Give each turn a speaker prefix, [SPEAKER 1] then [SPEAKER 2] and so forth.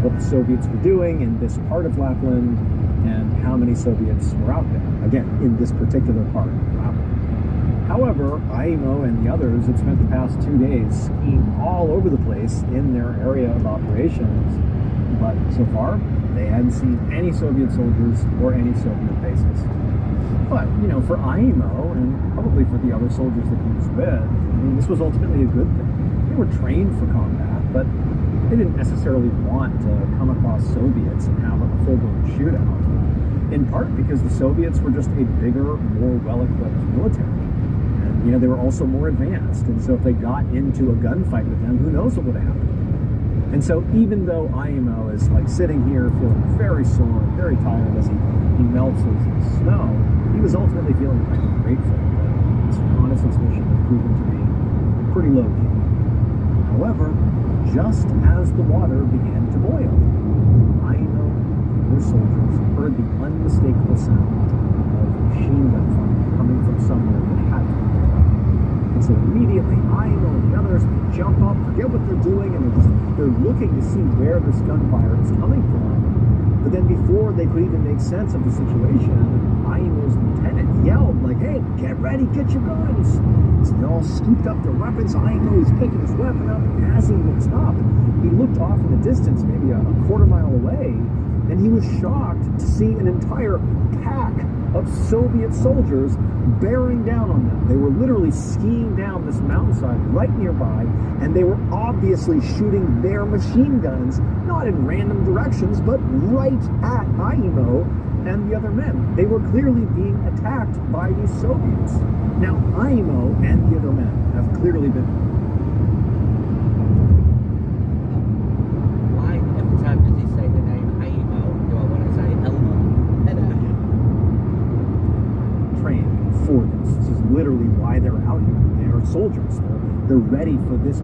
[SPEAKER 1] what the Soviets were doing in this part of Lapland and how many Soviets were out there, again, in this particular part of Lapland. However, Aimo and the others had spent the past 2 days skiing all over the place in their area of operations, but so far, they hadn't seen any Soviet soldiers or any Soviet bases. But, for Aimo, and probably for the other soldiers that he was with, this was ultimately a good thing. They were trained for combat, but they didn't necessarily want to come across Soviets and have a full-blown shootout. In part because the Soviets were just a bigger, more well-equipped military. And, they were also more advanced. And so if they got into a gunfight with them, who knows what would have happened. And so even though Aimo is sitting here feeling very sore, very tired as he melts his snow, he was ultimately feeling kind of grateful that this reconnaissance mission had proven to be pretty low-key. However, just as the water began to boil, Aimo and their soldiers heard the unmistakable sound of machine gun fire coming from somewhere that had to be there. And so immediately, Aimo and the others jump up, forget what they're doing, and they're looking to see where this gunfire is coming from. But then before they could even make sense of the situation, Aimo's lieutenant yelled, hey, get ready, get your guns. So they all scooped up their weapons. Aimo is picking his weapon up, and as he looks up, he looked off in the distance, maybe a quarter-mile away, and he was shocked to see an entire pack of Soviet soldiers bearing down on them. They were literally skiing down this mountainside right nearby, and they were obviously shooting their machine guns, not in random directions, but right at Aimo and the other men. They were clearly being attacked by these Soviets. Now, Aimo and the other men have clearly been...
[SPEAKER 2] Why every time does he say the name Aimo, do I want to say Elmo?
[SPEAKER 1] Trained for this. This is literally why they're out here. They are soldiers. They're ready for this